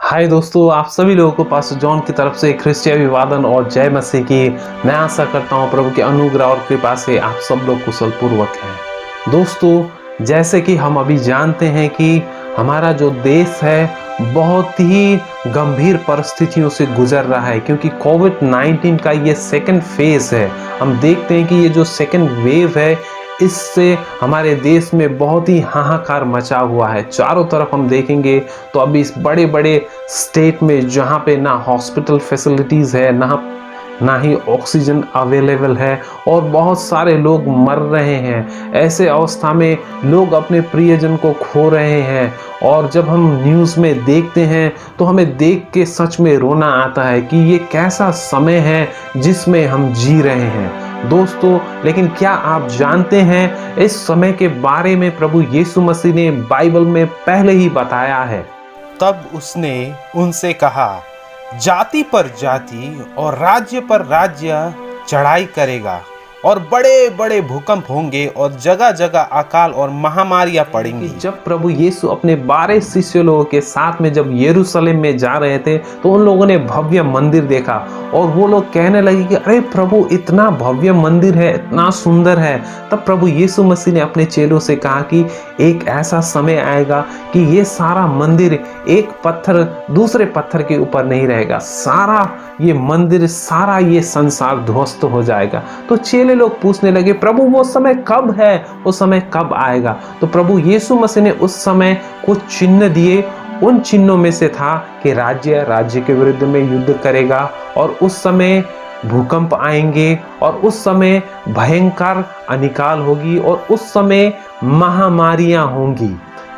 हाय दोस्तों, आप सभी लोगों को पास्टर जॉन की तरफ से ख्रिस्तीय अभिवादन और जय मसीह की। मैं आशा करता हूँ प्रभु के अनुग्रह और कृपा से आप सब लोग कुशल पूर्वक हैं। दोस्तों, जैसे कि हम अभी जानते हैं कि हमारा जो देश है बहुत ही गंभीर परिस्थितियों से गुजर रहा है, क्योंकि कोविड-19 का ये सेकंड फेज है। हम देखते हैं कि ये जो सेकंड वेव है, इससे हमारे देश में बहुत ही हाहाकार मचा हुआ है। चारों तरफ हम देखेंगे तो अभी इस बड़े बड़े स्टेट में जहाँ पे ना हॉस्पिटल फैसिलिटीज़ है, ना ही ऑक्सीजन अवेलेबल है और बहुत सारे लोग मर रहे हैं। ऐसे अवस्था में लोग अपने प्रियजन को खो रहे हैं और जब हम न्यूज़ में देखते हैं तो हमें देख के सच में रोना आता है कि ये कैसा समय है जिसमें हम जी रहे हैं दोस्तों। लेकिन क्या आप जानते हैं इस समय के बारे में प्रभु यीशु मसीह ने बाइबल में पहले ही बताया है। तब उसने उनसे कहा, जाति पर जाति और राज्य पर राज्य चढ़ाई करेगा और बड़े बड़े भूकंप होंगे और जगह जगह अकाल और महामारियां पड़ेंगी। जब प्रभु यीशु अपने 12 शिष्य लोगों के साथ में जब यरूशलेम में जा रहे थे तो उन लोगों ने भव्य मंदिर देखा और वो लोग कहने लगे कि अरे प्रभु, इतना भव्य मंदिर है, इतना सुंदर है। तब प्रभु यीशु मसीह ने अपने चेलों से कहा कि एक ऐसा समय आएगा कि ये सारा मंदिर एक पत्थर दूसरे पत्थर के ऊपर नहीं रहेगा, सारा ये मंदिर, सारा ये संसार ध्वस्त हो जाएगा। तो चेले लोग पूछने लगे, प्रभु वो समय कब है, वो समय कब आएगा? तो प्रभु यीशु मसीह ने उस समय कुछ चिन्ह दिए। उन चिन्हों में से था कि राज्य के विरुद्ध में युद्ध करेगा और उस समय भूकंप आएंगे और उस समय भयंकर अनिकाल होगी और उस समय महामारियां होंगी।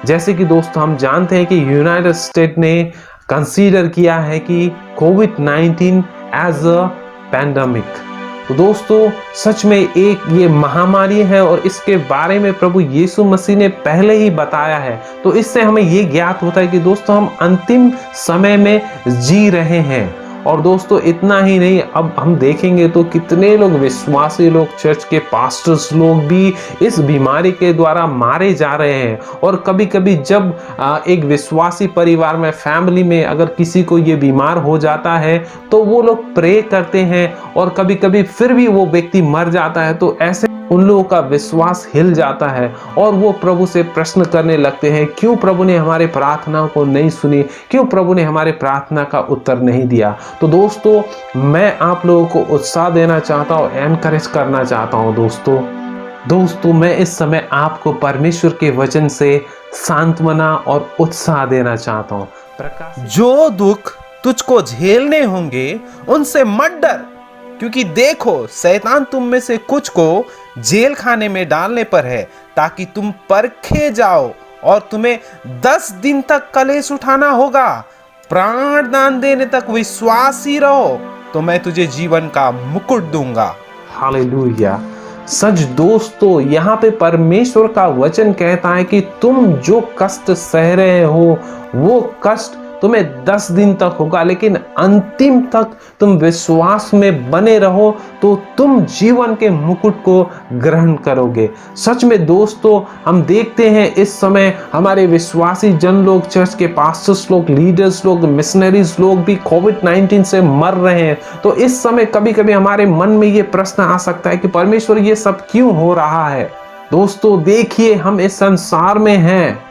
जैसे कि दोस्तों हम जानते हैं कि यूनाइटेड स्टेट ने कंसीडर किया है कि कोविड-19 एज अ पैंडेमिक। तो दोस्तों, सच में एक ये महामारी है और इसके बारे में प्रभु यीशु मसीह ने पहले ही बताया है। तो इससे हमें ये ज्ञात होता है कि दोस्तों हम अंतिम समय में जी रहे हैं। और दोस्तों इतना ही नहीं, अब हम देखेंगे तो कितने लोग, विश्वासी लोग, चर्च के पास्टर्स लोग भी इस बीमारी के द्वारा मारे जा रहे हैं। और कभी कभी जब एक विश्वासी परिवार में, फैमिली में अगर किसी को ये बीमार हो जाता है तो वो लोग प्रे करते हैं और कभी कभी फिर भी वो व्यक्ति मर जाता है। तो ऐसे उन लोगों का विश्वास हिल जाता है और वो प्रभु से प्रश्न करने लगते हैं, क्यों प्रभु ने हमारे प्रार्थनाओं को नहीं सुनी, क्यों प्रभु ने हमारे प्रार्थना का उत्तर नहीं दिया। तो दोस्तों, मैं आप लोगों को उत्साह देना चाहता हूँ, एनकरेज करना चाहता हूँ। दोस्तों मैं इस समय आपको परमेश्वर के वचन से सांत्वना और उत्साह देना चाहता हूँ। जो दुख तुझको झेलने होंगे उनसे मत डर, क्योंकि देखो शैतान तुम में से कुछ को जेल खाने में डालने पर है, ताकि तुम परखे जाओ और तुम्हें 10 दिन तक कलेश उठाना होगा। प्राण दान देने तक विश्वासी रहो तो मैं तुझे जीवन का मुकुट दूंगा। हालेलुया। सच दोस्तों, यहाँ पे परमेश्वर का वचन कहता है कि तुम जो कष्ट सह रहे हो वो कष्ट तुम्हें 10 दिन तक होगा, लेकिन अंतिम तक तुम विश्वास में बने रहो तो तुम जीवन के मुकुट को ग्रहण करोगे। सच में दोस्तों, हम देखते हैं इस समय हमारे विश्वासी जन लोग, चर्च के पास्टर्स लोग, लीडर्स लोग, मिशनरीज लोग भी कोविड-19 से मर रहे हैं। तो इस समय कभी कभी हमारे मन में ये प्रश्न आ सकता है कि परमेश्वर ये सब क्यों हो रहा है। दोस्तों देखिए, हम इस संसार में हैं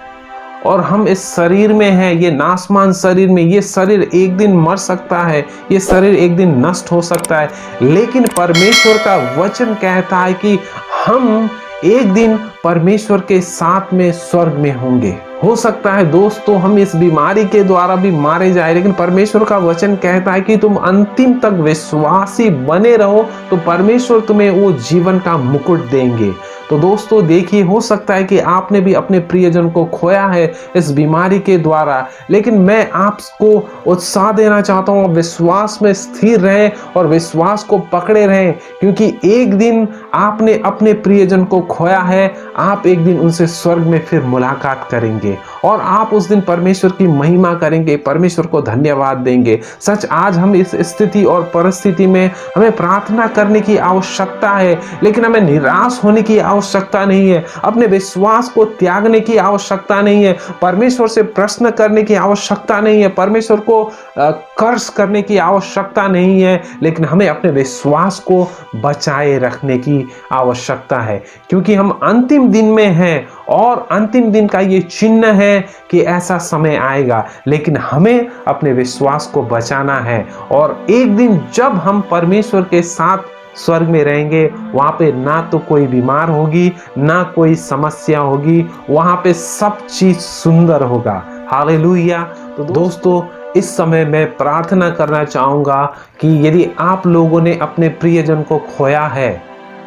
और हम इस शरीर में हैं, ये नासमान शरीर में। ये शरीर एक दिन मर सकता है, ये शरीर एक दिन नष्ट हो सकता है, लेकिन परमेश्वर का वचन कहता है कि हम एक दिन परमेश्वर के साथ में स्वर्ग में होंगे। हो सकता है दोस्तों हम इस बीमारी के द्वारा भी मारे जाए, लेकिन परमेश्वर का वचन कहता है कि तुम अंतिम तक विश्वासी बने रहो तो परमेश्वर तुम्हें वो जीवन का मुकुट देंगे। तो दोस्तों देखिए, हो सकता है कि आपने भी अपने प्रियजन को खोया है इस बीमारी के द्वारा, लेकिन मैं आपको उत्साह देना चाहता हूँ, विश्वास में स्थिर रहें और विश्वास को पकड़े रहें, क्योंकि एक दिन आपने अपने प्रियजन को खोया है, आप एक दिन उनसे स्वर्ग में फिर मुलाकात करेंगे और आप उस दिन परमेश्वर की महिमा करेंगे, परमेश्वर को धन्यवाद देंगे। सच आज हम इस स्थिति और परिस्थिति में हमें प्रार्थना करने की आवश्यकता है, लेकिन हमें निराश होने की आवश्यकता नहीं है, अपने विश्वास को त्यागने की आवश्यकता नहीं है, परमेश्वर से प्रश्न करने की आवश्यकता नहीं है, परमेश्वर को कर्ज करने की आवश्यकता नहीं है, लेकिन हमें अपने विश्वास को बचाए रखने की आवश्यकता है, क्योंकि हम अंतिम दिन में हैं और अंतिम दिन का ये चिन्ह है कि ऐसा समय आएगा। लेकिन हमें अपने विश्वास को बचाना है, और एक दिन जब हम परमेश्वर के साथ स्वर्ग में रहेंगे, वहां पे ना तो कोई बीमार होगी, ना कोई समस्या होगी, वहां पे सब चीज सुंदर होगा। हालेलुया। तो दोस्तों, इस समय मैं प्रार्थना करना चाहूंगा कि यदि आप लोगों ने अपने प्रियजन को खोया है,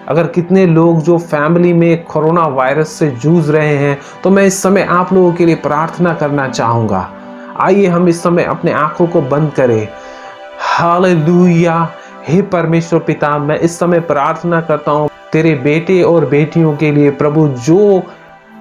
अगर कितने लोग जो फैमिली में कोरोना वायरस से जूझ रहे हैं, तो मैं इस समय आप लोगों के लिए प्रार्थना करना चाहूंगा। आइए हम इस समय अपने आंखों को बंद करें। हालेलुया। हे परमेश्वर पिता, मैं इस समय प्रार्थना करता हूं तेरे बेटे और बेटियों के लिए प्रभु, जो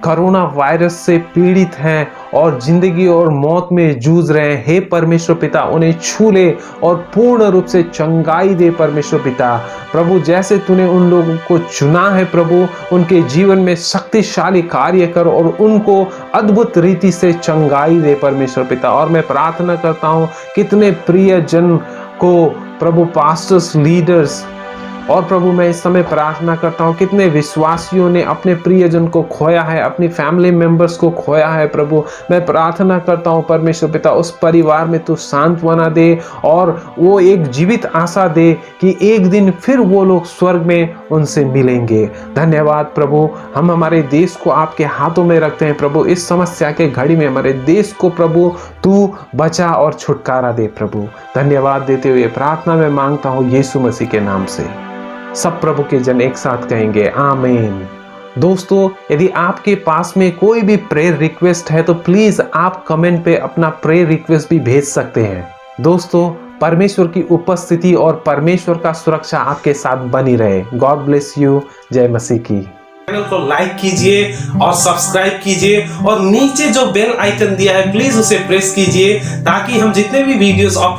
कोरोना वायरस से पीड़ित हैं और जिंदगी और मौत में जूझ रहे हैं। हे परमेश्वर पिता, उन्हें छू ले और पूर्ण रूप से चंगाई दे परमेश्वर पिता। प्रभु, जैसे तूने उन लोगों को चुना है प्रभु, उनके जीवन में शक्तिशाली कार्य कर और उनको अद्भुत रीति से चंगाई दे परमेश्वर पिता। और मैं प्रार्थना करता हूँ कितने प्रिय जन को प्रभु, पास्टर्स, लीडर्स, और प्रभु मैं इस समय प्रार्थना करता हूँ कितने विश्वासियों ने अपने प्रियजन को खोया है, अपनी फैमिली मेंबर्स को खोया है प्रभु। मैं प्रार्थना करता हूँ परमेश्वर पिता, उस परिवार में तू सांत्वना दे और वो एक जीवित आशा दे कि एक दिन फिर वो लोग स्वर्ग में उनसे मिलेंगे। धन्यवाद प्रभु। हम हमारे देश को आपके हाथों में रखते हैं प्रभु। इस समस्या के घड़ी में हमारे देश को प्रभु तू बचा और छुटकारा दे प्रभु। धन्यवाद देते हुए प्रार्थना में मांगता हूँ यीशु मसीह के नाम से। सब प्रभु के जन एक साथ कहेंगे आमीन। दोस्तों, यदि आपके पास में कोई भी प्रेयर रिक्वेस्ट है तो प्लीज आप कमेंट पे अपना प्रेयर रिक्वेस्ट भी भेज सकते हैं। दोस्तों, परमेश्वर की उपस्थिति और परमेश्वर का सुरक्षा आपके साथ बनी रहे। God bless you. जय मसीह की। चैनल को लाइक कीजिए और सब्सक्राइब कीजिए, और नीचे जो बेल आइकन दिया है प्लीज उसे प्रेस कीजिए, ताकि हम जितने भी वीडियोस अपलोड